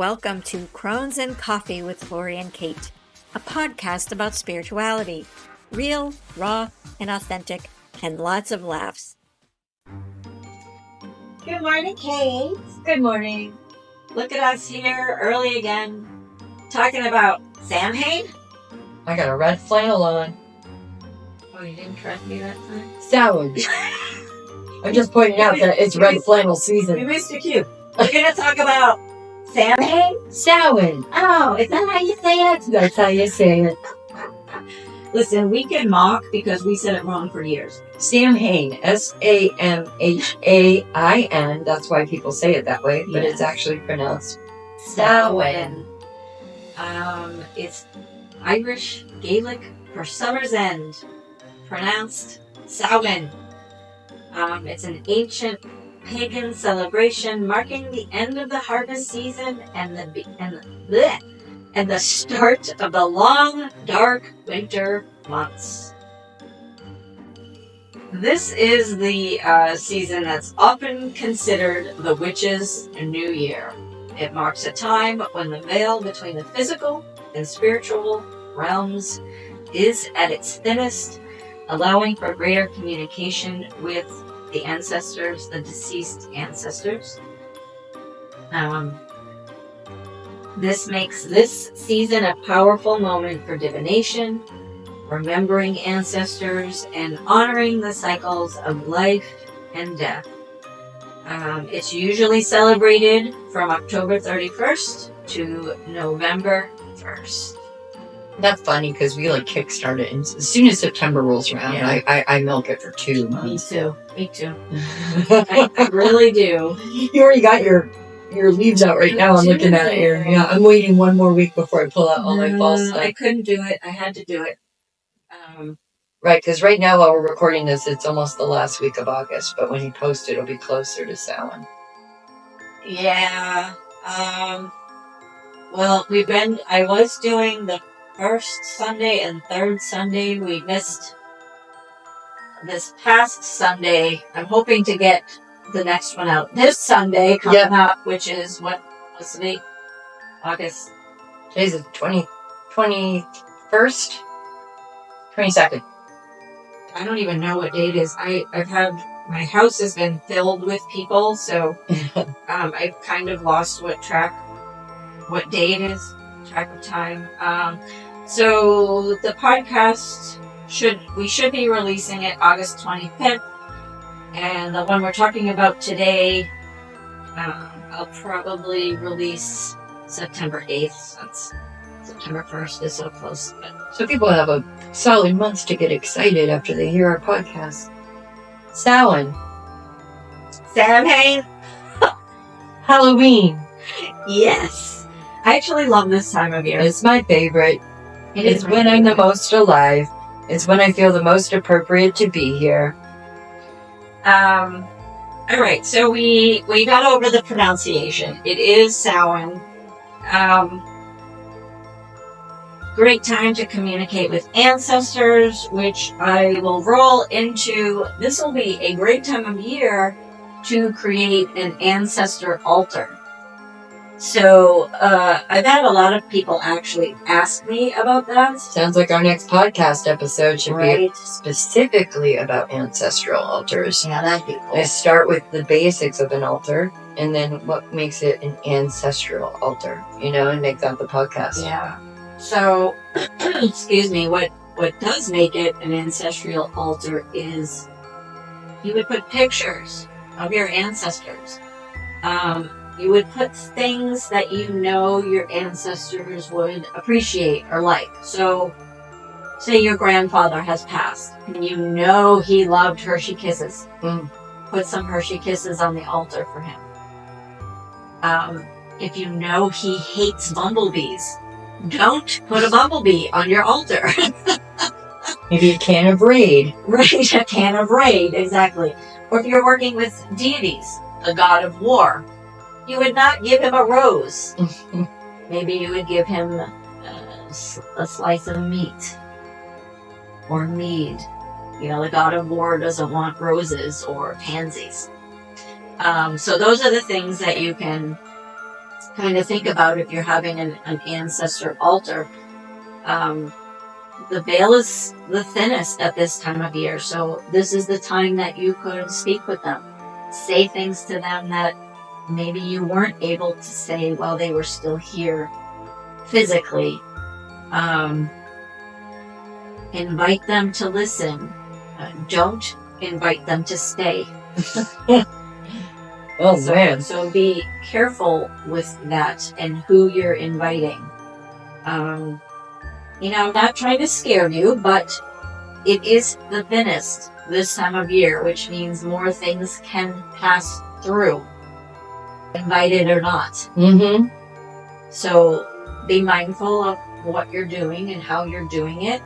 Welcome to Crones and Coffee with Lori and Kate, a podcast about spirituality. Real, raw, and authentic, and lots of laughs. Good morning, Kate. Good morning. Look at us here early again, talking about Samhain. I got a red flannel on. Oh, you didn't trust me that time? Salad. I'm just pointing out that it's red flannel season. We missed your cue. We're going to talk about Samhain? Samhain. Oh, is that how you say it? That's how you say it. Listen, we can mock because we said it wrong for years. Samhain. Samhain. That's why people say it that way, but It's actually pronounced Samhain. It's Irish Gaelic for summer's end, pronounced Samhain. It's an ancient pagan celebration marking the end of the harvest season and the start of the long, dark winter months. This is the season that's often considered the witches' New Year. It marks a time when the veil between the physical and spiritual realms is at its thinnest, allowing for greater communication with the ancestors, the deceased ancestors. This makes this season a powerful moment for divination, remembering ancestors, and honoring the cycles of life and death. It's usually celebrated from October 31st to November 1st. That's funny because we kickstart it, and as soon as September rolls around, I milk it for 2 months. Me too. I really do. You already got your leaves out right now. I'm looking at it here. Yeah, I'm waiting one more week before I pull out all my fall stuff. I couldn't do it. I had to do it. Right, because right now while we're recording this, it's almost the last week of August, but when you post it, it'll be closer to Samhain. Yeah. Well, I was doing the first Sunday and third Sunday. We missed this past Sunday. I'm hoping to get the next one out this Sunday coming up, which is what's the date? August. Today's the 21st? 22nd. I don't even know what date it is. My house has been filled with people, so I've kind of lost what day it is, track of time. So the podcast we should be releasing it August 25th, and the one we're talking about today, I'll probably release September 8th, since September 1st is so close. So people have a solid month to get excited after they hear our podcast. Samhain. Halloween. Yes. I actually love this time of year. It's my favorite. It's when I'm the most alive. It's when I feel the most appropriate to be here. All right, so we got over the pronunciation. It is Samhain. Great time to communicate with ancestors, which I will roll into. This will be a great time of year to create an ancestor altar. So I've had a lot of people actually ask me about that. Sounds like our next podcast episode should be specifically about ancestral altars. Yeah, that'd be cool. I start with the basics of an altar, and then what makes it an ancestral altar, and make that the podcast. Yeah. So, excuse me, what does make it an ancestral altar is you would put pictures of your ancestors. You would put things that your ancestors would appreciate or like. So, say your grandfather has passed, and he loved Hershey Kisses. Put some Hershey Kisses on the altar for him. If he hates bumblebees, don't put a bumblebee on your altar. Maybe a can of Raid. Right, a can of Raid, exactly. Or if you're working with deities, the god of war, you would not give him a rose. Maybe you would give him a slice of meat or mead. The god of war doesn't want roses or pansies. So those are the things that you can kind of think about if you're having an ancestor altar, the veil is the thinnest at this time of year. So this is the time that you could speak with them, say things to them that maybe you weren't able to say while they were still here physically. Invite them to listen. Don't invite them to stay. Oh, man. So be careful with that and who you're inviting. I'm not trying to scare you, but it is the thinnest this time of year, which means more things can pass through, invited or not. Mm-hmm. So be mindful of what you're doing and how you're doing it.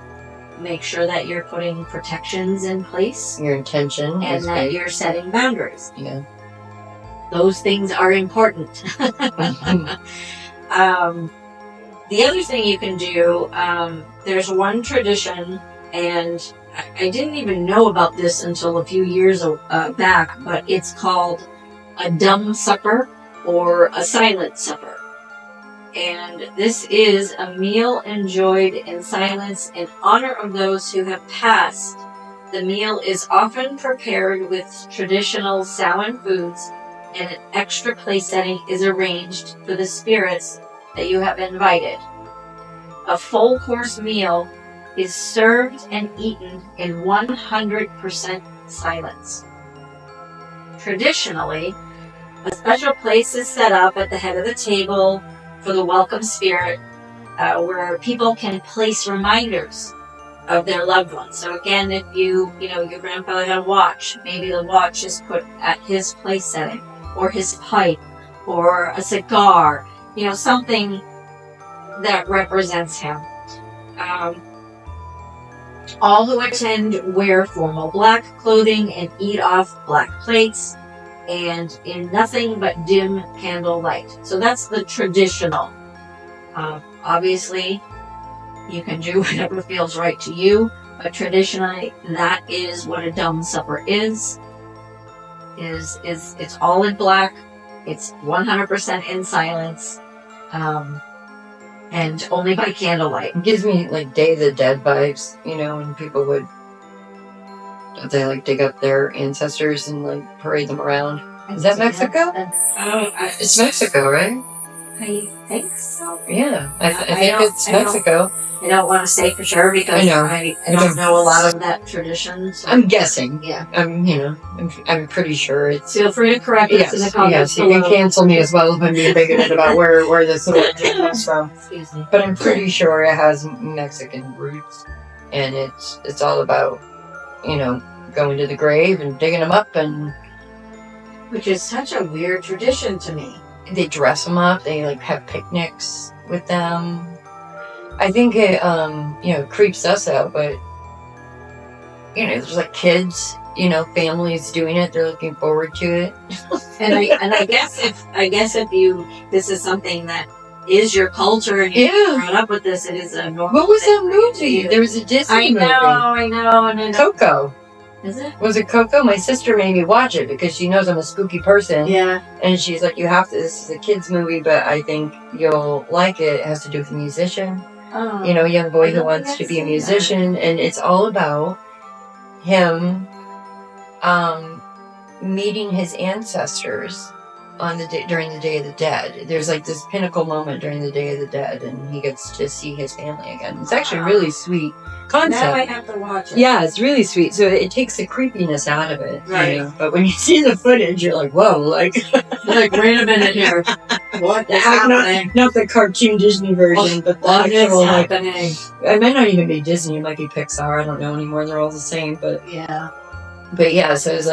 Make sure that you're putting protections in place. Your intention. And that you're setting boundaries. Yeah. Those things are important. The other thing you can do, there's one tradition, and I didn't even know about this until a few years back, but it's called a dumb supper or a silent supper. And this is a meal enjoyed in silence in honor of those who have passed. The meal is often prepared with traditional Samhain foods, and an extra place setting is arranged for the spirits that you have invited. A full course meal is served and eaten in 100% silence. Traditionally, a special place is set up at the head of the table for the welcome spirit, where people can place reminders of their loved ones. So again, if your grandfather had a watch, maybe the watch is put at his place setting, or his pipe, or a cigar, something that represents him. All who attend wear formal black clothing and eat off black plates and in nothing but dim candle light. So that's the traditional. Obviously, you can do whatever feels right to you, but traditionally, that is what a dumb supper is it's all in black, it's 100% in silence, and only by candlelight. It gives me like Day of the Dead vibes, when people would dig up their ancestors and parade them around. Is that Mexico? It's Mexico, right? I think so. Yeah, I think it's Mexico. I don't want to say for sure because I don't know a lot of that tradition. So. I'm guessing. Yeah. I'm pretty sure it's. Feel free to correct us in the comments. Yes, you can cancel me as well if I'm being bigoted about where this origin comes from. Excuse me. But I'm pretty sure it has Mexican roots, and it's all about, going to the grave and digging them up, and which is such a weird tradition to me. They dress them up. They have picnics with them. I think it creeps us out, but there's kids, families doing it. They're looking forward to it. and I guess if this is something that is your culture and you're brought up with this, it is a normal. What was that movie? There was a Disney movie. I know. And Coco. Is it? Was it Coco? My sister made me watch it because she knows I'm a spooky person. Yeah. And she's like, you have to, this is a kid's movie, but I think you'll like it. It has to do with a musician. Oh. A young boy who wants to be a musician. And it's all about him meeting his ancestors on during the Day of the Dead. There's this pinnacle moment during the Day of the Dead, and he gets to see his family again. It's actually a really sweet concept. Now I have to watch it. Yeah, it's really sweet. So it takes the creepiness out of it. Right. But when you see the footage, you're like, whoa, wait a minute here. What is happening? Not the cartoon Disney version, but the actual happening? It might not even be Disney. It might be Pixar. I don't know anymore. They're all the same. But yeah. So it's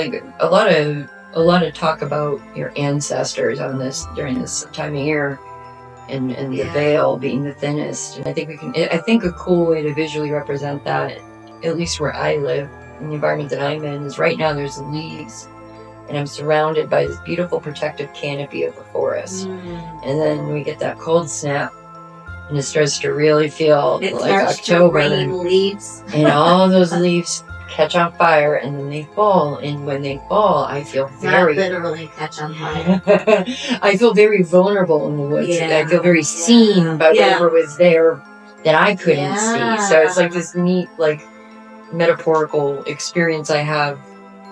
a lot of talk about your ancestors during this time of year, and the veil being the thinnest. And I think a cool way to visually represent that, at least where I live, in the environment that I'm in, is right now there's leaves, and I'm surrounded by this beautiful protective canopy of the forest. And then we get that cold snap, and it starts to really feel like October. To rain leaves. And all those leaves catch on fire and then they fall. And when they fall, I feel very... Not literally catch on fire. I feel very vulnerable in the woods. Yeah. I feel very seen by whatever was there that I couldn't see. So it's like this neat, like, metaphorical experience I have,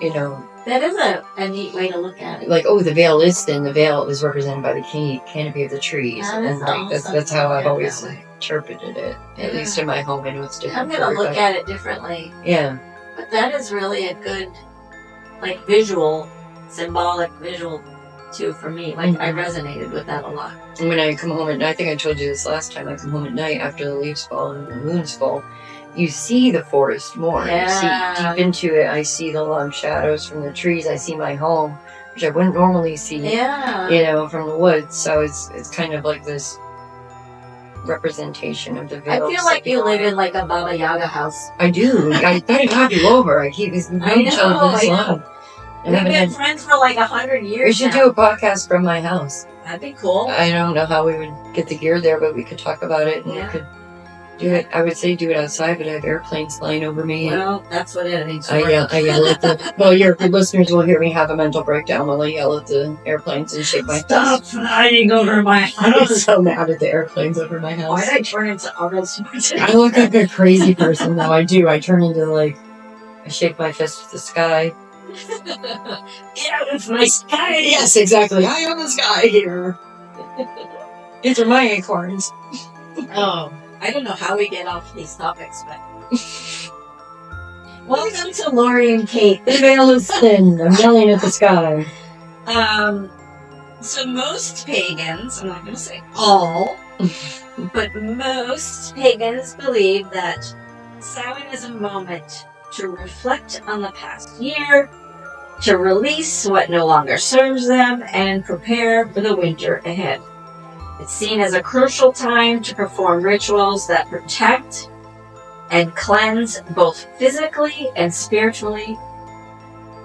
you know. That is a neat way to look at it. Like, oh, the veil is thin. The veil is represented by the canopy of the trees. That is awesome. That's how I've always interpreted it. At least in my home, I know it's different. I'm going to look at it differently. Yeah. But that is really a good, like, visual, symbolic visual, too, for me. Like, I resonated with that a lot. And when I come home at night, I think I told you this last time, I come home at night after the leaves fall and the moons fall, you see the forest more. Yeah. You see deep into it. I see the long shadows from the trees. I see my home, which I wouldn't normally see, you know, from the woods. So it's kind of like this representation of the veil. I feel like you live in like a Baba Yaga house. I do. I thought I'd have you over. I keep this known each other this long. We've been friends for like 100 years. We should do a podcast from my house. That'd be cool. I don't know how we would get the gear there, but we could talk about it and we could do it. I would say do it outside, but I have airplanes flying over me. Well, that's what it is. I yell at the... Well, your listeners will hear me have a mental breakdown while I yell at the airplanes and shake my... Stop flying over my house. I'm so mad at the airplanes over my house. Why did I turn into Arnold Schwarzenegger? I look like a crazy person, though. I do. I turn into, like... I shake my fist at the sky. Get out of my sky! Yes, exactly. I am the sky here. These are my acorns. Oh, I don't know how we get off these topics, but... Welcome to Lori and Kate. The veil is thin. I'm yelling at the sky. So most pagans, I'm not going to say all, but most pagans believe that Samhain is a moment to reflect on the past year, to release what no longer serves them, and prepare for the winter ahead. It's seen as a crucial time to perform rituals that protect and cleanse both physically and spiritually.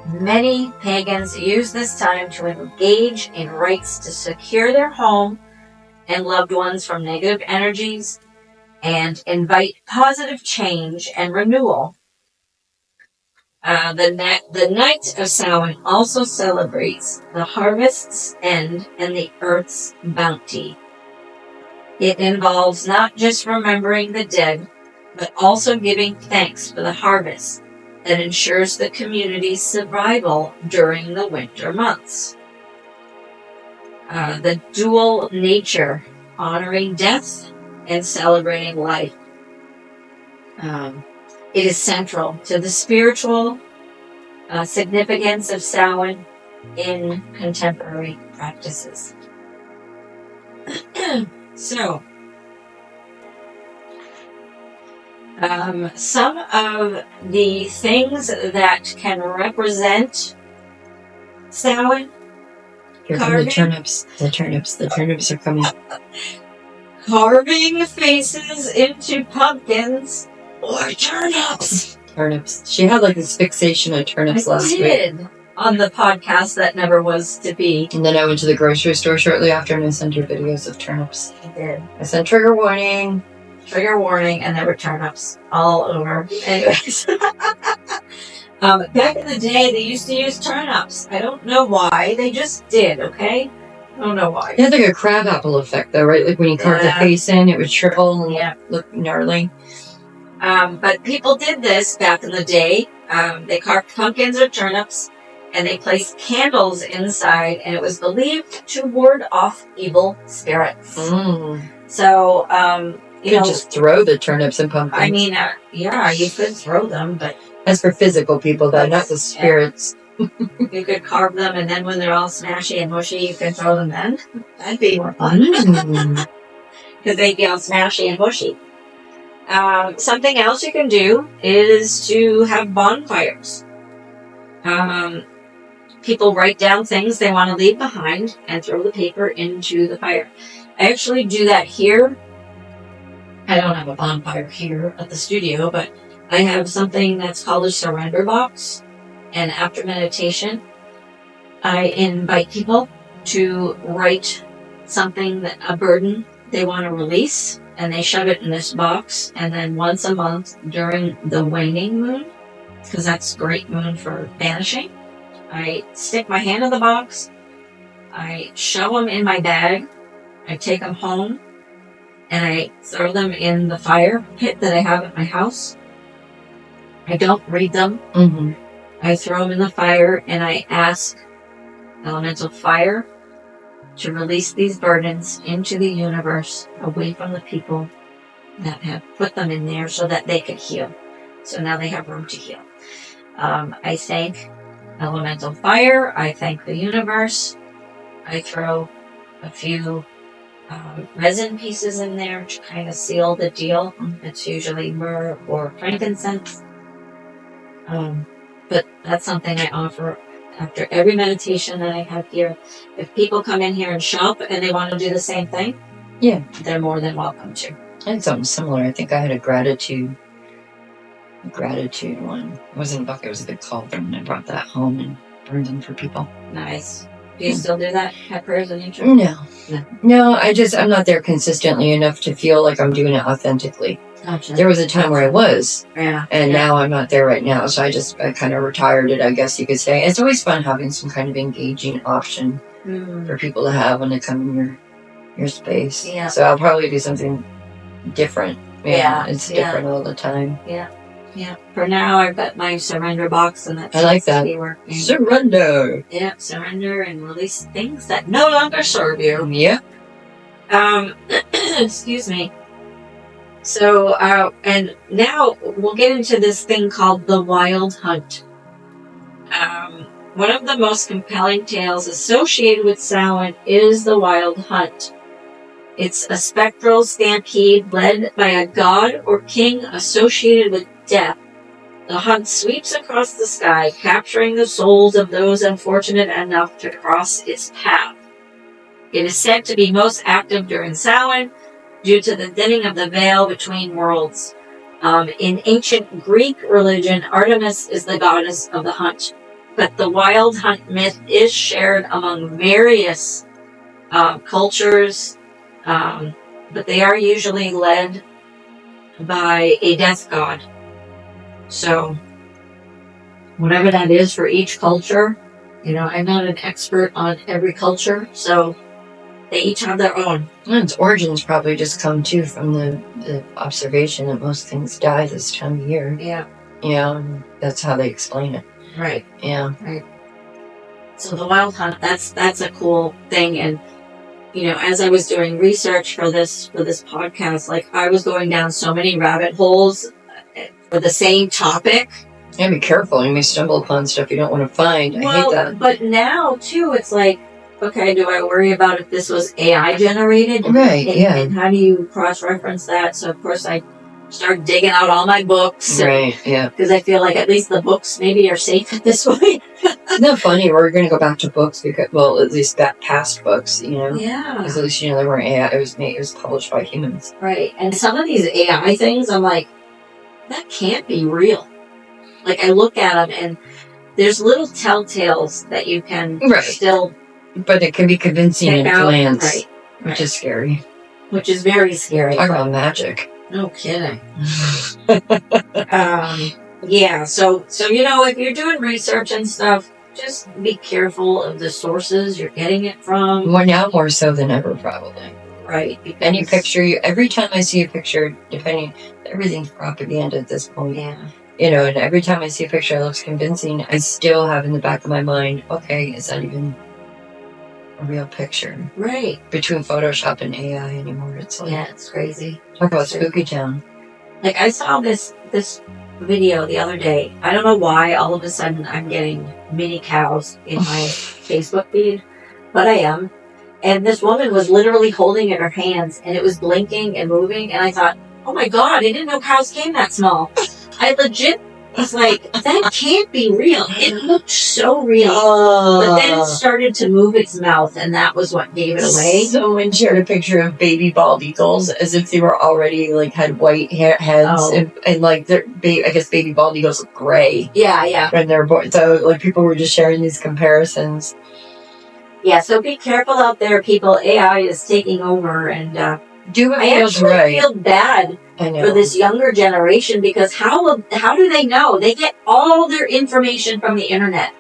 Many pagans use this time to engage in rites to secure their home and loved ones from negative energies and invite positive change and renewal. The night of Samhain also celebrates the harvest's end and the earth's bounty. It involves not just remembering the dead, but also giving thanks for the harvest that ensures the community's survival during the winter months. The dual nature, honoring death and celebrating life. It is central to the spiritual significance of Samhain in contemporary practices. So, some of the things that can represent Samhain. Here come the turnips. The turnips are coming. Carving faces into pumpkins or turnips. Turnips. She had like this fixation on turnips last week. On the podcast that never was to be. And then I went to the grocery store shortly after and I sent her videos of turnips. I did. I said trigger warning. Trigger warning, and there were turnips all over. Anyways. Back in the day, they used to use turnips. I don't know why. They just did, okay? I don't know why. It had like a crabapple effect though, right? Like when you carved the face in, it would shrivel and look gnarly. But people did this back in the day. They carved pumpkins or turnips, and they placed candles inside, and it was believed to ward off evil spirits. So, you could just throw the turnips and pumpkins. I mean, yeah, you could throw them, but... As for physical people, though, not the spirits. You could carve them, and then when they're all smashy and mushy, you could throw them in. That'd be more fun. Because they'd be all smashy and mushy. Something else you can do is to have bonfires. People write down things they want to leave behind and throw the paper into the fire. I actually do that here. I don't have a bonfire here at the studio, but I have something that's called a surrender box. And after meditation, I invite people to write something, a burden they want to release, and they shove it in this box. And then once a month during the waning moon, because that's great moon for banishing. I stick my hand in the box. I shove them in my bag. I take them home, and I throw them in the fire pit that I have at my house. I don't read them. Mm-hmm. I throw them in the fire, and I ask elemental fire to release these burdens into the universe, away from the people that have put them in there so that they could heal. So now they have room to heal. I thank elemental fire. I thank the universe. I throw a few resin pieces in there to kind of seal the deal. It's usually myrrh or frankincense. But that's something I offer after every meditation that I have here. If people come in here and shop and they want to do the same thing, Yeah. they're more than welcome to. I had something similar. I think I had a gratitude one. It wasn't a bucket, it was a big cauldron, and I brought that home and burned them for people. Nice. Do you still do that? Have prayers in nature? No, I'm not there consistently enough to feel like I'm doing it authentically. Gotcha. There was a time where I was, Yeah. and now I'm not there right now, so I kind of retired it, I guess you could say. It's always fun having some kind of engaging option for people to have when they come in your space. Yeah. So I'll probably do something different. Yeah. It's different all the time. Yeah. For now, I've got my surrender box, and that's I like that. working. Surrender. Yeah, surrender and release things that no longer serve you. Yeah. Excuse me. So, and now we'll get into this thing called the Wild Hunt. One of the most compelling tales associated with Samhain is the Wild Hunt. It's a spectral stampede led by a god or king associated with death. The hunt sweeps across the sky, capturing the souls of those unfortunate enough to cross its path. It is said to be most active during Samhain due to the thinning of the veil between worlds. In ancient Greek religion, Artemis is the goddess of the hunt, but the Wild Hunt myth is shared among various cultures, but they are usually led by a death god. So, whatever that is for each culture, I'm not an expert on every culture, so they each have their own. And its origins probably just come too from the observation that most things die this time of year. Yeah. And that's how they explain it. Right. Yeah. Right. So the Wild Hunt, that's a cool thing. And, as I was doing research for this podcast, like I was going down so many rabbit holes for the same topic. Yeah, be careful. You may stumble upon stuff you don't want to find. I hate that. But now, too, it's like, okay, do I worry about if this was AI generated? Right, yeah. And how do you cross-reference that? So, of course, I start digging out all my books. Right, yeah. Because I feel like at least the books maybe are safe at this point. Isn't that funny? We're going to go back to books because, well, at least that past books, Yeah. Because at least, they weren't AI. It was published by humans. Right. And some of these AI things, I'm like, that can't be real. Like, I look at them and there's little telltales that you can still... But it can be convincing in a glance, which is scary. Which is very scary. Talk about magic. No kidding. Yeah, so if you're doing research and stuff, just be careful of the sources you're getting it from. Well, now more so than ever, probably. Right. Any picture, every time I see a picture, everything's propaganda at this point. Yeah. And every time I see a picture that looks convincing, I still have in the back of my mind, okay, is that even a real picture? Right. Between Photoshop and AI anymore, it's like... Yeah, it's crazy. Talk about Spooky Town. Like, I saw this video the other day. I don't know why all of a sudden I'm getting mini cows in my Facebook feed, but I am. And this woman was literally holding it in her hands, and it was blinking and moving, and I thought, oh my god, I didn't know cows came that small. I legit was like, that can't be real. It looked so real. But then it started to move its mouth, and that was what gave it away. Someone shared a picture of baby bald eagles as if they were already, had white heads, and I guess baby bald eagles look gray. Yeah. When they're born. So, people were just sharing these comparisons. Yeah, so be careful out there, people. AI is taking over, and Do what I feels actually right. feel bad I know. for this younger generation because how do they know? They get all their information from the internet.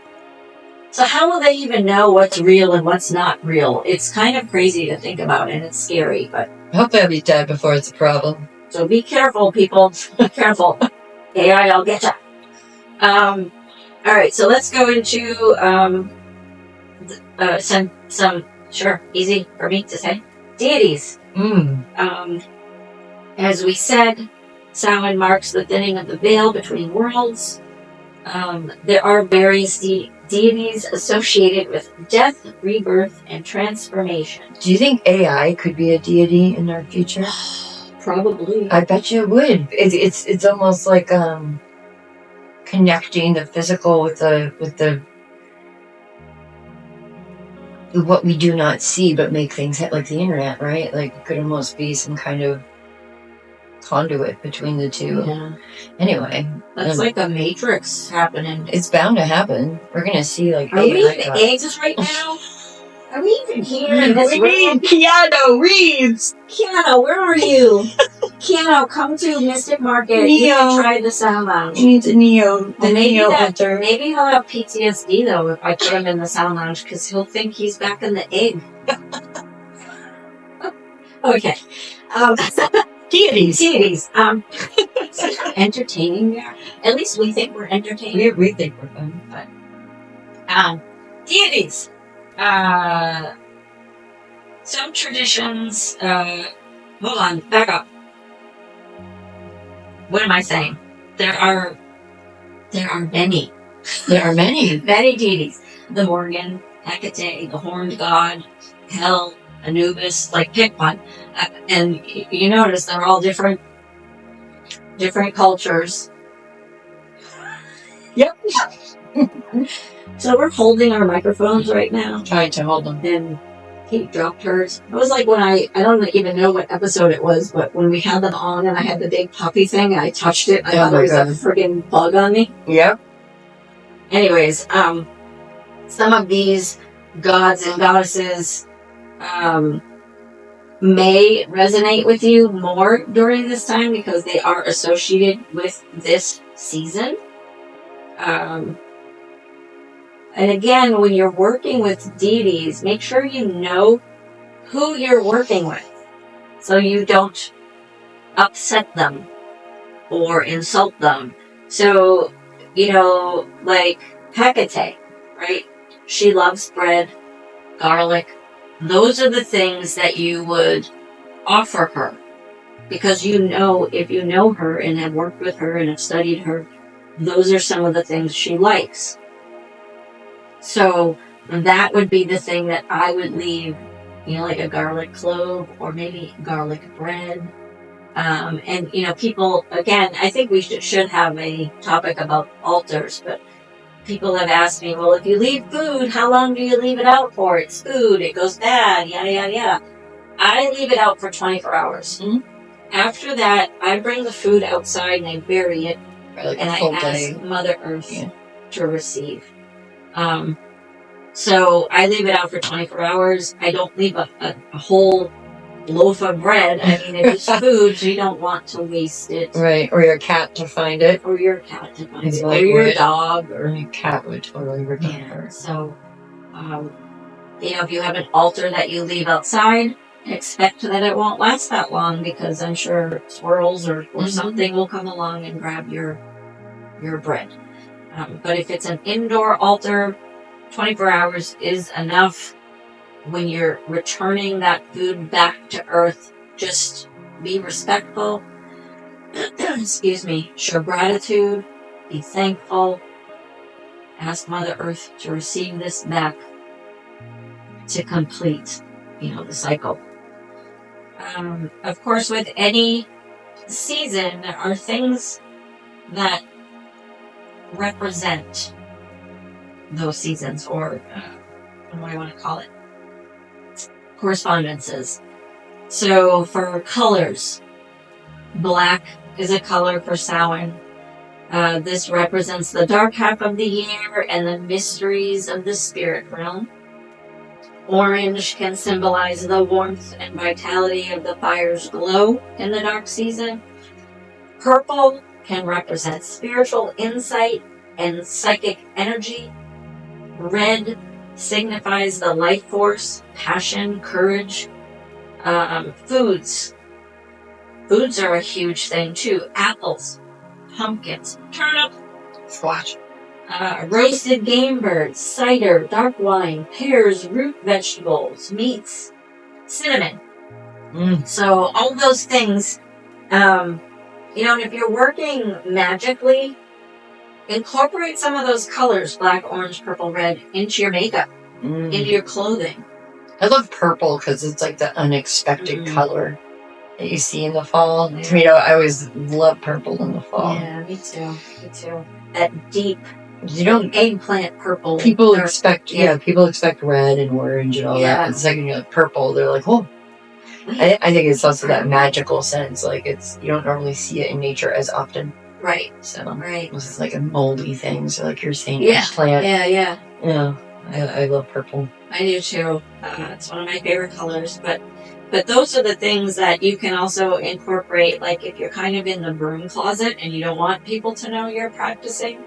So how will they even know what's real and what's not real? It's kind of crazy to think about, and it's scary. But Hopefully I'll be dead before it's a problem. so be careful, people. Be careful. AI, I'll get ya. All right, so let's go into some sure easy for me to say deities. As we said, Samhain marks the thinning of the veil between worlds. There are various deities associated with death, rebirth, and transformation. Do you think AI could be a deity in our future? Probably. I bet you it would. It's almost like connecting the physical with the what we do not see, but make things like the internet, right? Like it could almost be some kind of conduit between the two. Yeah. Anyway, That's like a matrix happening. it's bound to happen. We're gonna see like Are AI. we in the eggs right now? Are we even here in this room? Keanu Reeves. Keanu, where are you? Keanu, come to Mystic Market. You Neo. can try the sound lounge. He needs a Neo. The Neo altar. Maybe he'll have PTSD though if I put him in the sound lounge because he'll think he's back in the egg. Okay. Deities. Entertaining there. At least we think we're entertaining. We think we're fun. But, deities. Some traditions. Hold on. Back up. What am I saying? There are many. There are many. Many deities. The Morgan, Hecate, the Horned God, Hel, Anubis, like pick one. And you notice they're all different cultures. Yep. So we're holding our microphones right now. Trying to hold them. And Kate dropped hers. It was like when I don't even know what episode it was, but when we had them on and I had the big puppy thing and I touched it, I thought there was a friggin' bug on me. Yep. Anyways, some of these gods and goddesses may resonate with you more during this time because they are associated with this season. And again, when you're working with deities, make sure you know who you're working with so you don't upset them or insult them. So, like Hecate, right? She loves bread, garlic. Those are the things that you would offer her because if you know her and have worked with her and have studied her, those are some of the things she likes. So that would be the thing that I would leave, like a garlic clove or maybe garlic bread. And people, again, I think we should have a topic about altars, but people have asked me, well, if you leave food, how long do you leave it out for? It's food, it goes bad, yada, yada, yada. I leave it out for 24 hours. Mm-hmm. After that, I bring the food outside and I bury it, and I ask Mother Earth to receive. So I leave it out for 24 hours. I don't leave a whole loaf of bread. I mean, it's food, so you don't want to waste it. Right, or your cat to find it. Or your cat to find it. Or your dog. Or your cat would totally remember. So, if you have an altar that you leave outside, expect that it won't last that long because I'm sure squirrels or something will come along and grab your bread. But if it's an indoor altar, 24 hours is enough. When you're returning that food back to earth, just be respectful. Excuse me. Show gratitude. Be thankful. Ask Mother Earth to receive this back to complete, the cycle. Of course, with any season, there are things that represent those seasons, or what do I want to call it? Correspondences. So for colors, black is a color for Samhain. This represents the dark half of the year and the mysteries of the spirit realm. Orange can symbolize the warmth and vitality of the fire's glow in the dark season. Purple can represent spiritual insight and psychic energy. Red signifies the life force, passion, courage. Foods. Foods are a huge thing too. Apples, pumpkins, turnip, Squash. roasted game birds, cider, dark wine, pears, root vegetables, meats, cinnamon. So all those things, and if you're working magically, incorporate some of those colors, black, orange, purple, red, into your makeup, into your clothing. I love purple because it's like the unexpected color that you see in the fall. Yeah. I always love purple in the fall. Yeah, me too. That deep, eggplant purple. People expect red and orange and all that. And the second you're like purple, they're like, oh. I think it's also that magical sense. Like you don't normally see it in nature as often. Right. So it's like a moldy thing. So like you're saying, eggplant. Yeah. I love purple. I do too. It's one of my favorite colors. But those are the things that you can also incorporate. Like if you're kind of in the broom closet and you don't want people to know you're practicing.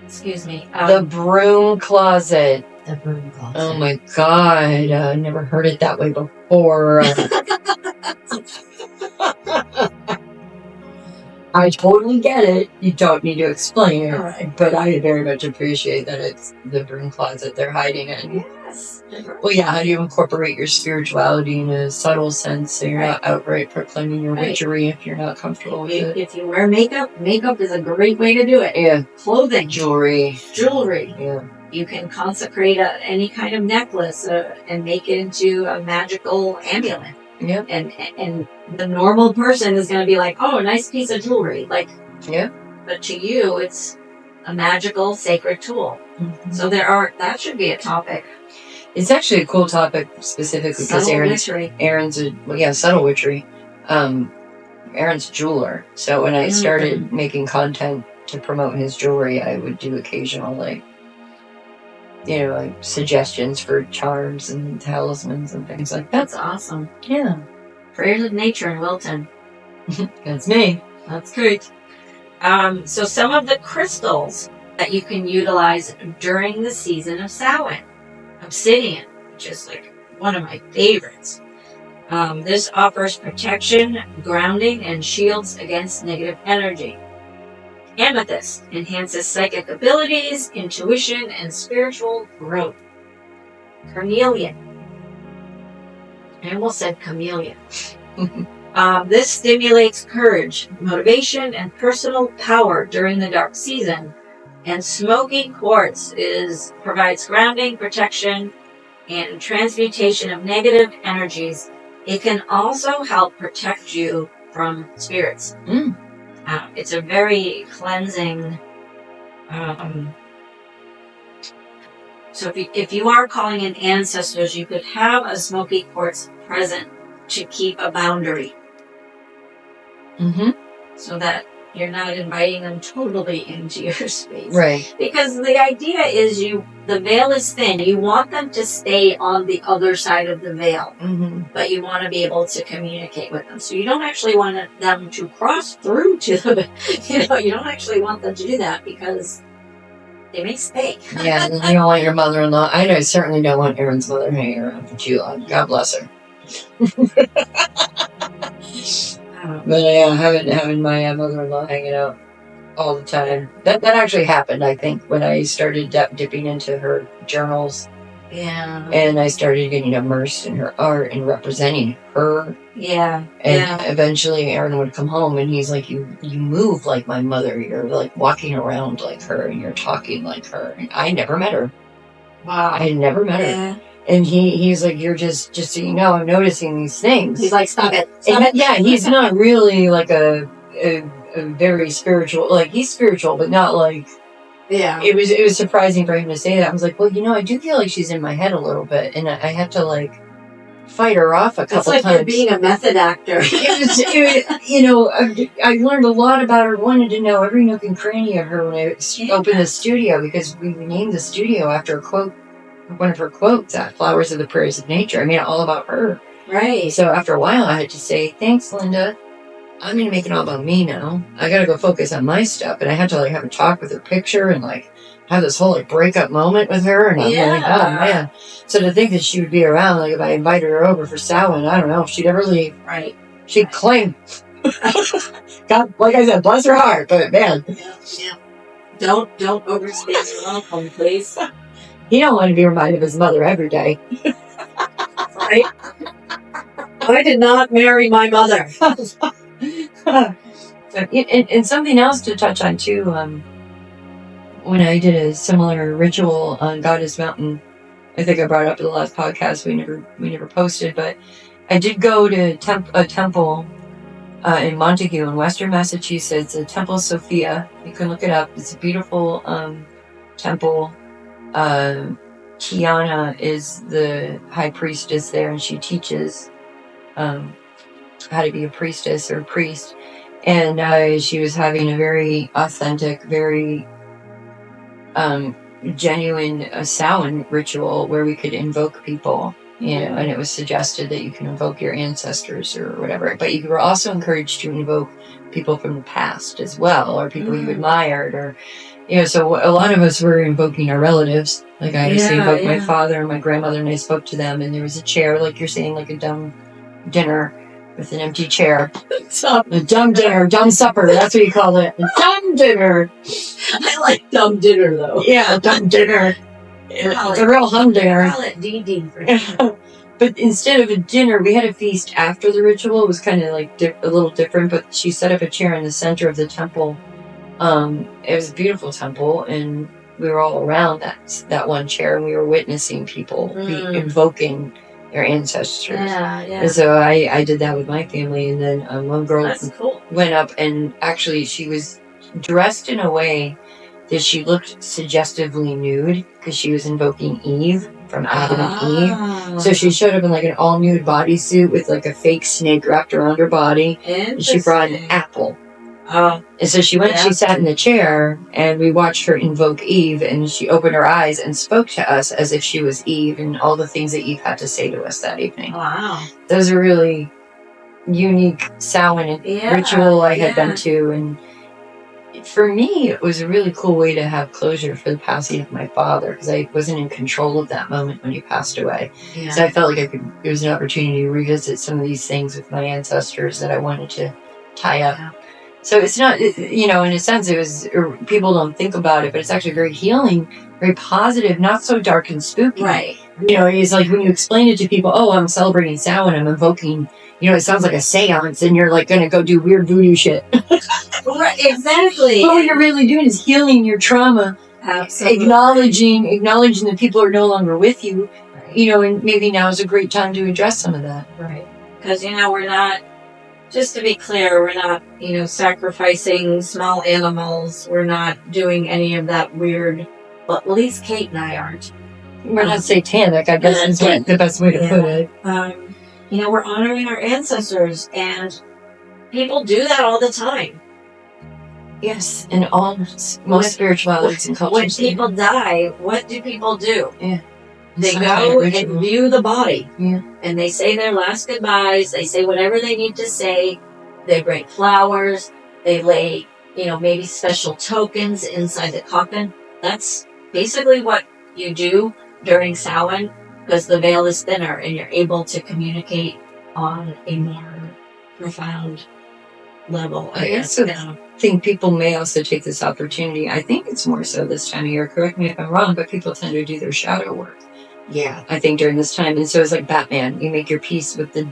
Excuse me. The broom closet. The broom closet. Oh my God. I never heard it that way before. I totally get it. You don't need to explain it. Right. But I very much appreciate that it's the broom closet they're hiding in. Yes. Well, yeah, how do you incorporate your spirituality in a subtle sense so you're not outright proclaiming your witchery if you're not comfortable with it? If you wear makeup is a great way to do it. Yeah. Clothing. Jewelry. Yeah. You can consecrate any kind of necklace and make it into a magical amulet. Yeah. And the normal person is going to be like, oh, a nice piece of jewelry. But to you, it's a magical, sacred tool. Mm-hmm. So that should be a topic. It's actually a cool topic specifically because Aaron's subtle witchery. Aaron's a jeweler. So when I started making content to promote his jewelry, I would do occasional suggestions for charms and talismans and things like that. That's awesome. Yeah. Prayers of Nature in Wilton. That's me. That's great. So some of the crystals that you can utilize during the season of Samhain. Obsidian, which is one of my favorites. This offers protection, grounding, and shields against negative energy. Amethyst enhances psychic abilities, intuition, and spiritual growth. Carnelian. I almost said chameleon. This stimulates courage, motivation, and personal power during the dark season. And smoky quartz provides grounding, protection, and transmutation of negative energies. It can also help protect you from spirits. It's a very cleansing. So if you are calling in ancestors, you could have a smoky quartz present to keep a boundary. So that you're not inviting them totally into your space. Right. Because the idea is the veil is thin. You want them to stay on the other side of the veil. But you want to be able to communicate with them. So you don't actually want them to cross through to the, you don't actually want them to do that because they may stay. Yeah, you don't want your mother-in-law. I certainly don't want Aaron's mother hanging around for too long. God bless her. But yeah, having my mother-in-law hanging out all the time. That actually happened, I think, when I started dipping into her journals. Yeah. And I started getting immersed in her art and representing her. Yeah. And eventually Aaron would come home and he's like, you move like my mother. You're like walking around like her and you're talking like her. And I never met her. Wow. I never met her. And he's like, you're just so you know, I'm noticing these things. He's like, stop it. Yeah, he's not really like a very spiritual, he's spiritual, but not like, it was surprising for him to say that. I was like, well, I do feel like she's in my head a little bit, and I have to fight her off a couple times. It's like you're being a method actor. I learned a lot about her, wanted to know every nook and cranny of her when I opened the studio, because we named the studio after a quote one of her quotes at Flowers of the Prayers of Nature. I made it all about her. Right. So after a while, I had to say, thanks, Linda. I'm going to make it all about me now. I got to go focus on my stuff. And I had to like have a talk with her picture and like have this whole like breakup moment with her. And I'm like, oh man. So to think that she would be around, like if I invited her over for Samhain, I don't know if she'd ever leave. Right. She'd claim. God, like I said, bless her heart. But man. Yeah. Don't overstay your welcome, please. He don't want to be reminded of his mother every day. Right? I did not marry my mother. And something else to touch on too, when I did a similar ritual on Goddess Mountain, I think I brought it up in the last podcast, we never posted, but I did go to a temple in Montague in Western Massachusetts, the Temple Sophia. You can look it up. It's a beautiful temple. Kiana is the high priestess there, and she teaches how to be a priestess or priest. And she was having a very authentic, very genuine Samhain ritual where we could invoke people. You know, and it was suggested that you can invoke your ancestors or whatever, but you were also encouraged to invoke people from the past as well, or people you admired, or so a lot of us were invoking our relatives. Like I used to invoke my father and my grandmother, and I spoke to them, and there was a chair, like you're saying, like a dumb dinner with an empty chair. A dumb dinner, dumb supper, that's what you call it. A dumb dinner. I like dumb dinner though. Yeah, a dumb dinner. It's a real humdinger. Call it DD for sure. But instead of a dinner, we had a feast after the ritual. It was kind of like a little different, but she set up a chair in the center of the temple. It was a beautiful temple, and we were all around that one chair, and we were witnessing people invoking their ancestors. Yeah. And so I did that with my family, and then one girl went up, and actually she was dressed in a way that she looked suggestively nude because she was invoking Eve from Adam and Eve. So she showed up in like an all nude bodysuit with like a fake snake wrapped around her body, and she brought an apple. And so she went, she sat in the chair, and we watched her invoke Eve, and she opened her eyes and spoke to us as if she was Eve and all the things that Eve had to say to us that evening. Wow. Those are really unique Samhain ritual I had been to, and for me, it was a really cool way to have closure for the passing of my father, because I wasn't in control of that moment when he passed away. Yeah. So I felt like it was an opportunity to revisit some of these things with my ancestors that I wanted to tie up. Yeah. So it's not, in a sense, it was, people don't think about it, but it's actually very healing, very positive, not so dark and spooky. Right. It's like when you explain it to people, oh, I'm celebrating Samhain, I'm invoking, it sounds like a seance, and you're like going to go do weird voodoo shit. Right, exactly. What you're really doing is healing your trauma. Absolutely. Acknowledging that people are no longer with you, and maybe now is a great time to address some of that. Right. Because, we're not, just to be clear, we're not, sacrificing small animals. We're not doing any of that weird, well, at least Kate and I aren't. We're not satanic, I guess is the best way to put it. We're honoring our ancestors, and people do that all the time. Yes, in most spiritualities and cultures. When people die, what do people do? Yeah. They go and view the body. Yeah. And they say their last goodbyes. They say whatever they need to say. They bring flowers. They lay, maybe special tokens inside the coffin. That's basically what you do during Samhain, because the veil is thinner and you're able to communicate on a more profound level. I think people may also take this opportunity. I think it's more so this time of year. Correct me if I'm wrong, but people tend to do their shadow work. Yeah. I think during this time. And so it's like Batman. You make your peace with the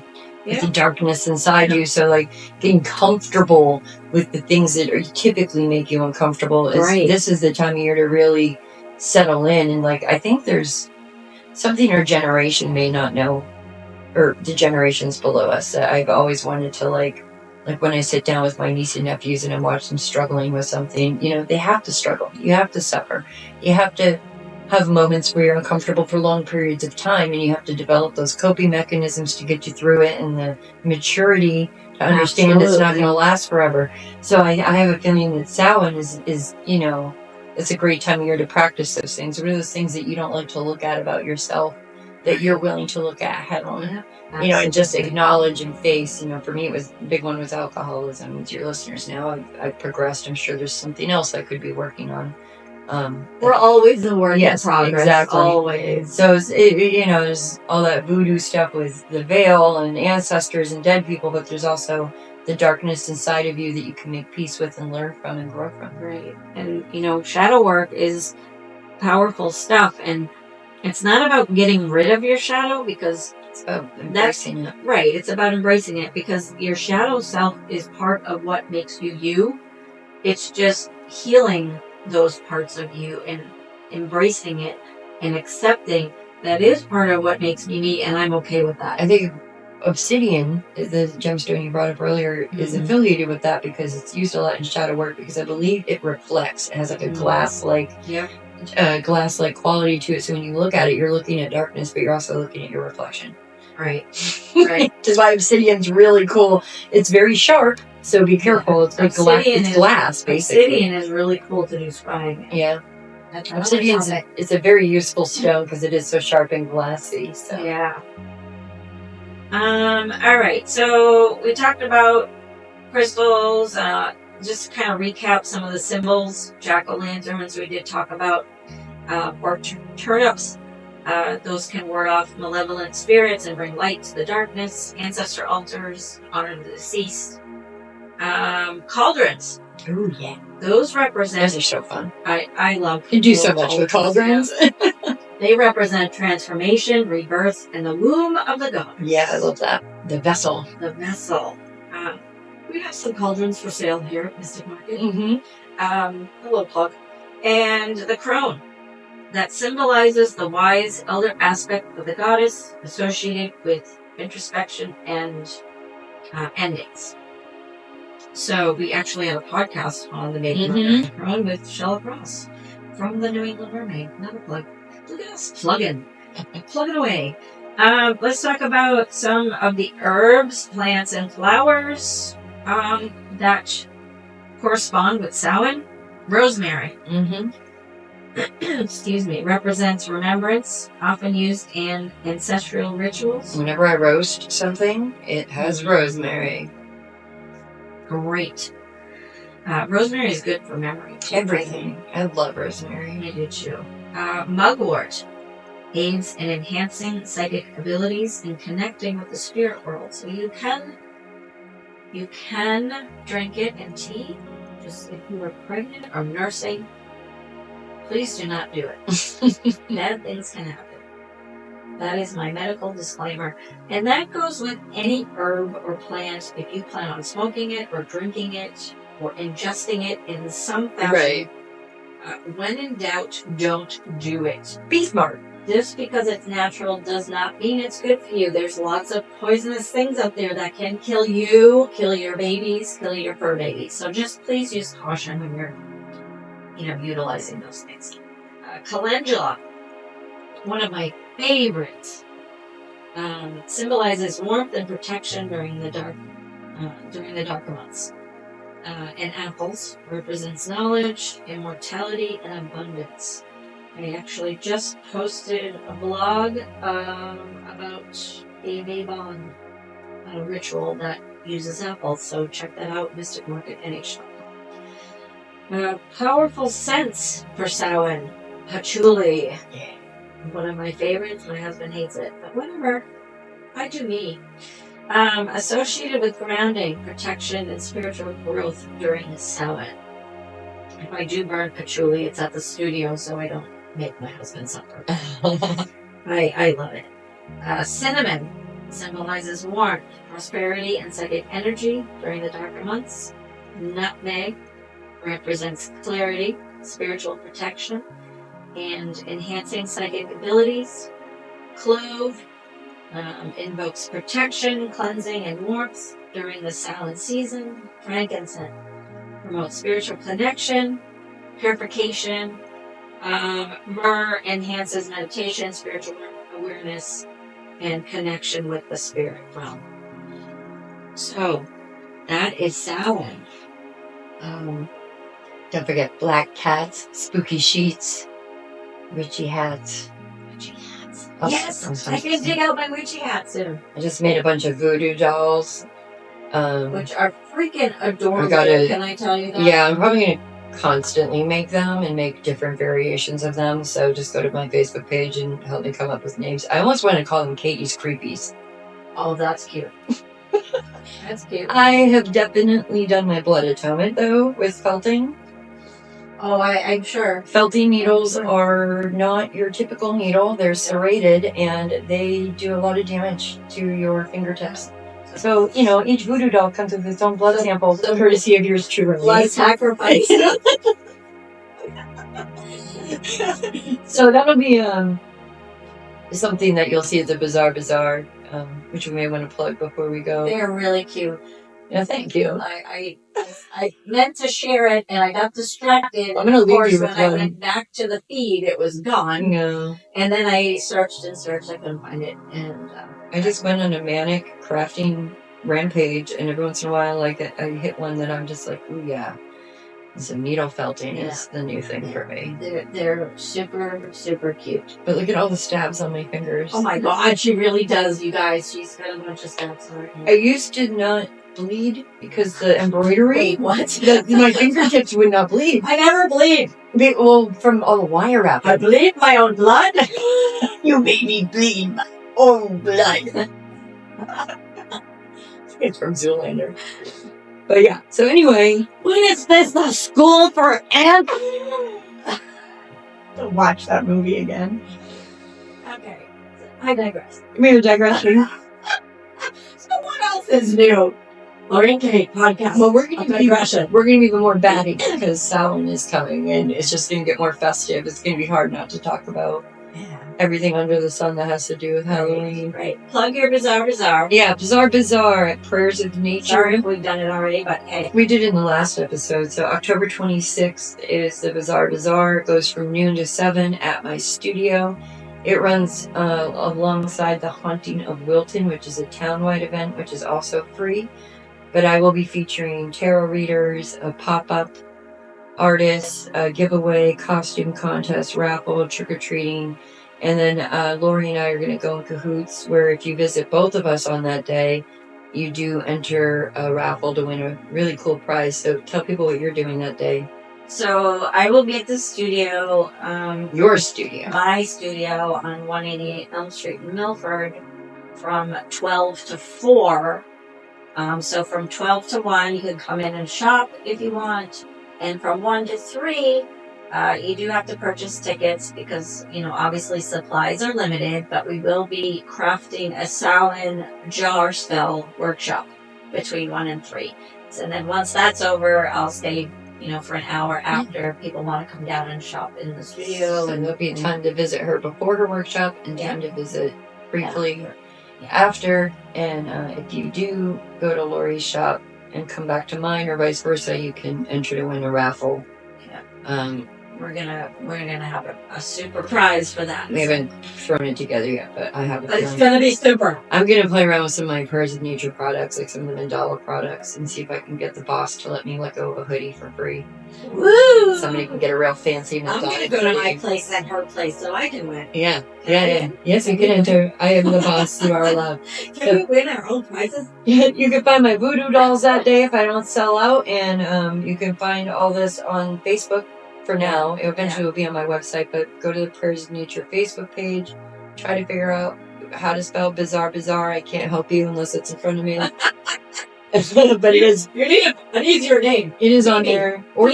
darkness inside you. So like getting comfortable with the things that typically make you uncomfortable. This is the time of year to really settle in. And like, I think there's something our generation may not know, or the generations below us, that I've always wanted to like when I sit down with my niece and nephews and I watch them struggling with something, they have to struggle. You have to suffer. You have to have moments where you're uncomfortable for long periods of time, and you have to develop those coping mechanisms to get you through it, and the maturity to understand it's not going to last forever. So I have a feeling that Samhain is it's a great time of year to practice those things. What are those things that you don't like to look at about yourself that you're willing to look at head on? Yeah, And just absolutely. acknowledge and face. For me, it was the big one was alcoholism. With your listeners now, I've progressed. I'm sure there's something else I could be working on. We're always a work in progress. Exactly. Always. So there's all that voodoo stuff with the veil and ancestors and dead people, but there's also the darkness inside of you that you can make peace with and learn from and grow from. Right. And, shadow work is powerful stuff. And it's not about getting rid of your shadow, because it's about embracing it. Right. It's about embracing it, because your shadow self is part of what makes you you. It's just healing those parts of you and embracing it and accepting that is part of what makes me me, and I'm okay with that. I think obsidian, the gemstone you brought up earlier, is affiliated with that because it's used a lot in shadow work, because I believe it reflects. It has like a glass-like quality to it. So when you look at it, you're looking at darkness, but you're also looking at your reflection. Right. Right. Which is why obsidian's really cool. It's very sharp, so be careful. It's like glass, basically. Obsidian is really cool to do scrying. Yeah. Obsidian's it's a very useful stone because it is so sharp and glassy. So. Yeah. All right. So we talked about crystals. Just kind of recap some of the symbols. Jack-o'-lanterns we did talk about. Or turnips. Those can ward off malevolent spirits and bring light to the darkness. Ancestor altars honor the deceased. Cauldrons. Oh yeah. Those represent. Those are so fun. I love. You do so much with cauldrons. Yeah. They represent transformation, rebirth, and the womb of the goddess. Yeah, I love that. The vessel. The vessel. We have some cauldrons for sale here at Mystic Market. Mm-hmm. A little plug. And the crone. That symbolizes the wise elder aspect of the goddess associated with introspection and endings. So we actually have a podcast on the making of the crone with Shella Cross from the New England Mermaid. Another plug. Look at us plugging. Plug it away. Let's talk about some of the herbs, plants, and flowers that correspond with Samhain. Rosemary. Excuse me, represents remembrance, often used in ancestral rituals. Whenever I roast something, it has rosemary. Great. Rosemary is good for memory. Everything. I love rosemary. I do too. Mugwort aids in enhancing psychic abilities and connecting with the spirit world. So you can drink it in tea. Just if you are pregnant or nursing, please do not do it. Bad things can happen. That is my medical disclaimer. And that goes with any herb or plant. If you plan on smoking it or drinking it or ingesting it in some fashion, Right. When in doubt, don't do it. Be smart. Just because it's natural does not mean it's good for you. There's lots of poisonous things out there that can kill you, kill your babies, kill your fur babies. So just please use caution when you're utilizing those things. Calendula, one of my favorites, symbolizes warmth and protection during the darker months. And apples represents knowledge, immortality, and abundance. I actually just posted a blog about a Mabon ritual that uses apples, so check that out, mysticmarketnh.com. Powerful scents for Samhain. Patchouli. Yeah. One of my favorites. My husband hates it, but whatever. I do me. Associated with grounding, protection, and spiritual growth during Samhain. If I do burn patchouli, it's at the studio, so I don't make my husband suffer. I love it. Cinnamon symbolizes warmth, prosperity, and psychic energy during the darker months. Nutmeg represents clarity, spiritual protection, and enhancing psychic abilities. Clove invokes protection, cleansing, and warmth during the Samhain season. Frankincense promotes spiritual connection, purification. Myrrh enhances meditation, spiritual awareness, and connection with the spirit realm. So, that is Samhain. Don't forget black cats, spooky sheets, witchy hats. Witchy hats. Oh, Yes, I can dig out my witchy hat soon. I just made a bunch of voodoo dolls. Which are freaking adorable, can I tell you that? Yeah, I'm probably going to constantly make them and make different variations of them. So just go to my Facebook page and help me come up with names. I almost want to call them Katie's Creepies. Oh, that's cute. That's cute. I have definitely done my blood atonement, though, with felting. Oh, I'm sure. Felting needles are not your typical needle. They're serrated, and they do a lot of damage to your fingertips. So, each voodoo doll comes with its own blood sample, courtesy of yours truly. Blood sacrifice. So that'll be something that you'll see at the Bazaar, which we may want to plug before we go. They're really cute. Yeah, thank you. I meant to share it, and I got distracted. I'm gonna leave you with when I one. went back to the feed, it was gone. No. And then I searched and searched. I couldn't find it. And I just went on a manic crafting rampage, and every once in a while, I hit one that I'm just like, ooh, yeah. So needle felting is the new thing for me. They're super, super cute. But look at all the stabs on my fingers. Oh my god, she really does, you guys. She's got a bunch of stabs on her hand. I used to not bleed because the embroidery. Wait, what? My fingertips would not bleed. I never bleed. Well, from all the wire wrapping. I bleed my own blood. You made me bleed my own blood. It's from Zoolander. But yeah, so anyway. When is this the school for ants? To watch that movie again. Okay, I digress. We are digressing. So what else is new? Lori and Kate podcast. Well, we're gonna be even more batty because Samhain is coming, and it's just gonna get more festive. It's gonna be hard not to talk about everything under the sun that has to do with Halloween. Right. Plug your Bazaar. Yeah, Bazaar at Prayers of Nature. Sorry if we've done it already, but hey. We did it in the last episode. So October 26th is the Bazaar. It goes from noon to 7 at my studio. It runs alongside the Haunting of Wilton, which is a townwide event, which is also free. But I will be featuring tarot readers, a pop-up artists, a giveaway, costume contest, raffle, trick-or-treating. And then Lori and I are going to go in cahoots, where if you visit both of us on that day, you do enter a raffle to win a really cool prize. So tell people what you're doing that day. So I will be at the studio. Your studio. My studio on 188 Elm Street in Milford from 12 to 4. So from 12 to 1, you can come in and shop if you want. And from 1 to 3, you do have to purchase tickets because, obviously supplies are limited, but we will be crafting a Samhain jar spell workshop between 1 and 3. So then once that's over, I'll stay, for an hour after people want to come down and shop in the studio. And there'll be time to visit her before her workshop and time to visit briefly after. And if you do go to Lori's shop and come back to mine or vice versa, you can enter to win a raffle. We're gonna have a super prize for that. We haven't thrown it together yet, but I have a But it's feeling. gonna be super. I'm gonna play around with some of my Prayers of Nature products, like some of the mandala products, and see if I can get the boss to let me let go of a hoodie for free. Woo! Somebody can get a real fancy mandala. I'm gonna go to my place and her place so I can win. Yeah. Yes, you can enter. I am the boss. You are allowed. Can we win our own prizes? You can find my voodoo dolls that day if I don't sell out, and you can find all this on Facebook. For now, it eventually will be on my website, but go to the Prayers of Nature Facebook page. Try to figure out how to spell Bazaar. I can't help you unless it's in front of me. But it is. You need an easier name. It is on there. Or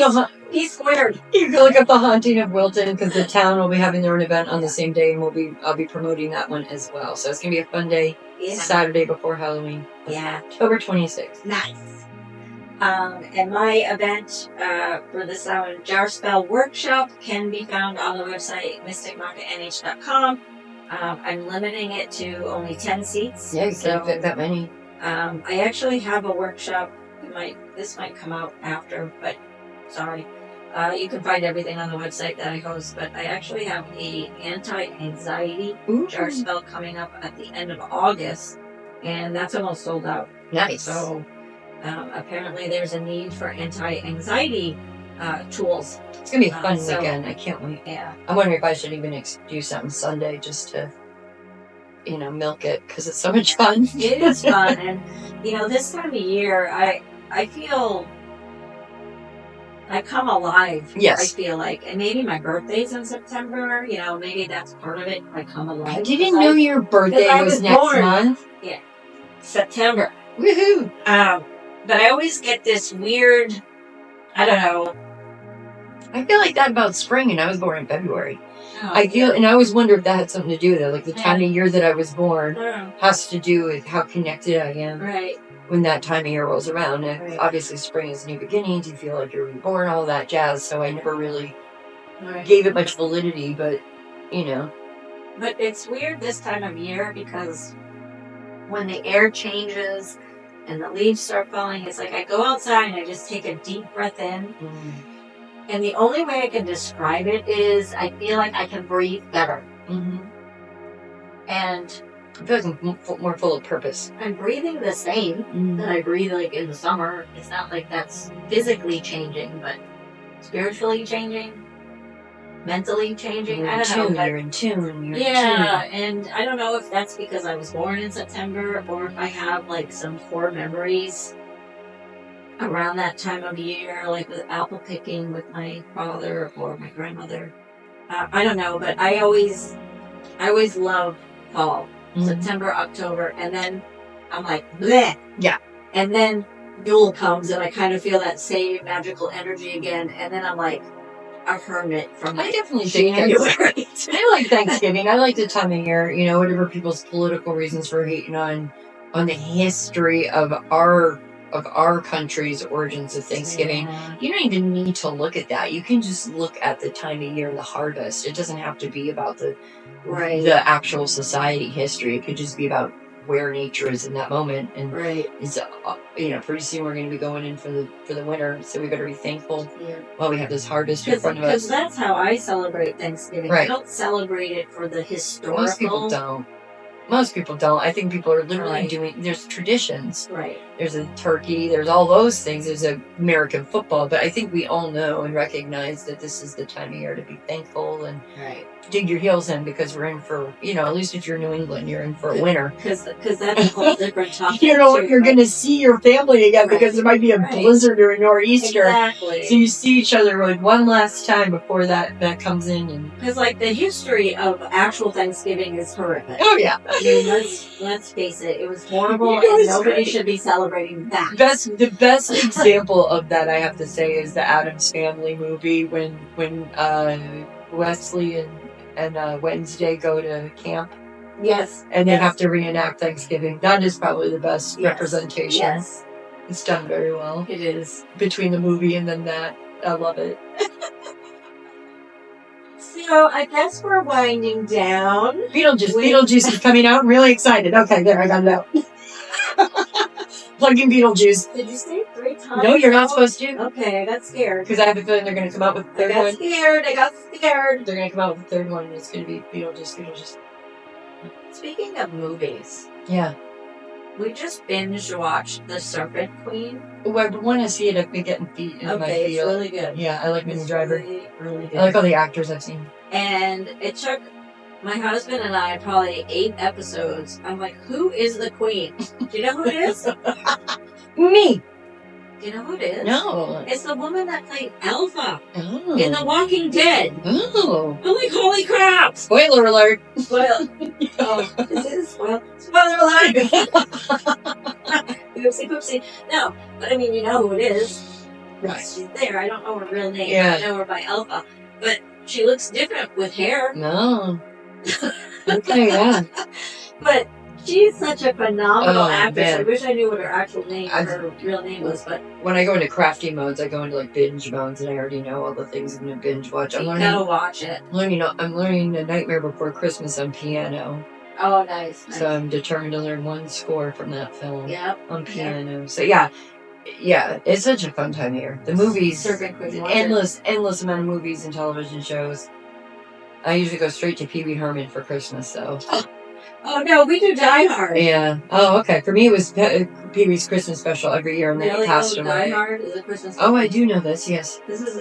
P squared. you can look up the Haunting of Wilton because the town will be having their own event on the same day, and I'll be promoting that one as well. So it's gonna be a fun day. Yeah. Saturday before Halloween. Yeah. October 26th. Nice. And my event for the Samhain Jar Spell Workshop can be found on the website mysticmarketnh.com. I'm limiting it to only 10 seats. Yeah, you can't fit that many. I actually have a workshop. This might come out after, but sorry. You can find everything on the website that I host, but I actually have a anti-anxiety jar spell coming up at the end of August, and that's almost sold out. Nice. So apparently there's a need for anti-anxiety tools. It's gonna be a fun So- weekend. I can't wait. Yeah. I'm wondering if I should even do something Sunday just to, milk it because it's so much fun. It is fun, and this time of year, I feel I come alive. Yes. I feel like, and maybe my birthday's in September. Maybe that's part of it. I come alive. I didn't know your birthday I was was next born. month. September. Woohoo! But I always get this weird. I don't know. I feel like that about spring, and I was born in February. Oh, I feel, and I always wonder if that had something to do with it. Like the time of year that I was born yeah. has to do with how connected I am Right. when that time of year rolls around. And Right. obviously, spring is new beginnings. You feel like you're reborn, all that jazz. So I never really Right. gave it much validity, but But it's weird this time of year because when the air changes and the leaves start falling, it's like I go outside and I just take a deep breath in. And the only way I can describe it is I feel like I can breathe better. Mm-hmm. And I feel like I'm more full of purpose. I'm breathing the same that I breathe like in the summer. It's not like that's physically changing, but spiritually changing, mentally changing. You're I in don't know. tune. But You're in tune. You're yeah, in tune. and I don't know if that's because I was born in September or if I have like some core memories around that time of year, like with apple picking with my father or my grandmother. I don't know, but I always love fall, September, October, and then I'm like, bleh. Yeah. And then Yule comes and I kind of feel that same magical energy again, and then I'm like a hermit from I definitely think January. I like Thanksgiving. I like the time of year, whatever people's political reasons for hating on the history of our country's origins of Thanksgiving. Yeah. You don't even need to look at that. You can just look at the time of year, the harvest. It doesn't have to be about the actual society history. It could just be about where nature is in that moment. And it's pretty soon we're going to be going in for the winter, so we better be thankful while we have this harvest in front of us. Because that's how I celebrate Thanksgiving. Right. I don't celebrate it for the historical. Most people don't. I think people are literally Right. doing. There's traditions. Right. There's a turkey. There's all those things. There's American football. But I think we all know and recognize that this is the time of year to be thankful and dig your heels in, because we're in for, at least if you're New England, you're in for a winter. Because that's a whole different topic. You're going to see your family again because there might be a blizzard or a nor'easter. Exactly. So you see each other one last time before that comes in. Because the history of actual Thanksgiving is horrific. Oh yeah. I mean, let's face it. It was horrible, and nobody should be celebrating that. The best example of that, I have to say, is the Addams Family movie when Wesley and Wednesday go to camp. Yes. And they have to reenact Thanksgiving. That is probably the best representation. Yes. It's done very well. It is. Between the movie and then that. I love it. So I guess we're winding down. Beetlejuice is coming out. I'm really excited. Okay, there, I got it out. Plug in Beetlejuice. Did you say it 3 times? No, you're not supposed to. Okay, I got scared. Because I have a feeling they're going to come out with the third one. I got scared. They're going to come out with the third one, and it's going to be Beetlejuice. Speaking of movies. Yeah. We just binge watched The Serpent Queen. Oh, I want to see it. I've been getting feet in my feet. It's really good. Yeah, I like Minnie Driver. Really, really good. I like all the actors I've seen. And it took my husband and I probably 8 episodes. I'm like, who is the queen? Do you know who it is? Me. Do you know who it is? No. It's the woman that played Alpha Oh. in The Walking Dead. Oh. I'm like, holy crap! Spoiler alert. Spoiler alert! Oopsie poopsie. No, but I mean, you know who it is. Right. She's there. I don't know her real name. Yeah. I know her by Alpha. But she looks different with hair. No. Okay, yeah. But she's such a phenomenal actress. Man. I wish I knew what her actual name, her real name was. But when I go into crafty modes, I go into like binge modes, and I already know all the things I'm gonna binge watch. you gotta watch it. I'm learning A Nightmare Before Christmas on piano. Oh, nice. So I'm determined to learn one score from that film on piano. Yep. So yeah, it's such a fun time of year. The movies, Serpent Queen, endless amount of movies and television shows. I usually go straight to Pee Wee Herman for Christmas, though. Oh no, we do Die Hard. Yeah. Oh, okay. For me, it was Pee-wee's Christmas special every year, and then he Really? passed Oh, away. Die Hard is a Christmas. Oh, I do know this. Yes. This is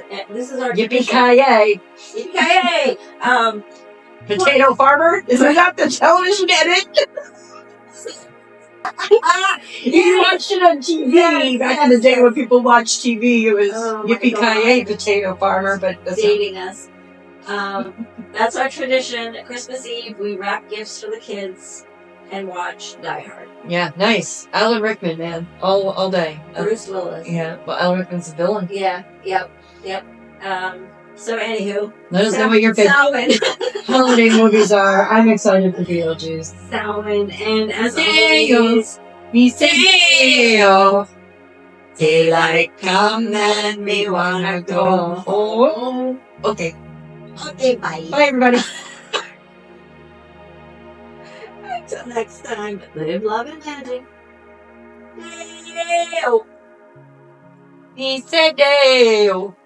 our Yippee-ki-yay! Yippee-ki-yay! Potato farmer? Is that the television edit? You watched it on TV back in the day when people watched TV. It was Yippee-ki-yay, potato farmer, but that's dating us. That's our tradition. At Christmas Eve, we wrap gifts for the kids and watch Die Hard. Yeah, nice. Alan Rickman, man, all day. Bruce Willis. Yeah, well, Alan Rickman's the villain. Yeah. Yep. So anywho, Let us know what your favorite Samhain. holiday movies are. I'm excited for Beetlejuice. Samhain, and as Dale. always, Dale. Daylight come and me wanna go home. Okay. okay, bye. Bye, everybody. Until next time, live, love, and magic. Dale. He said Dale.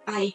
Bye.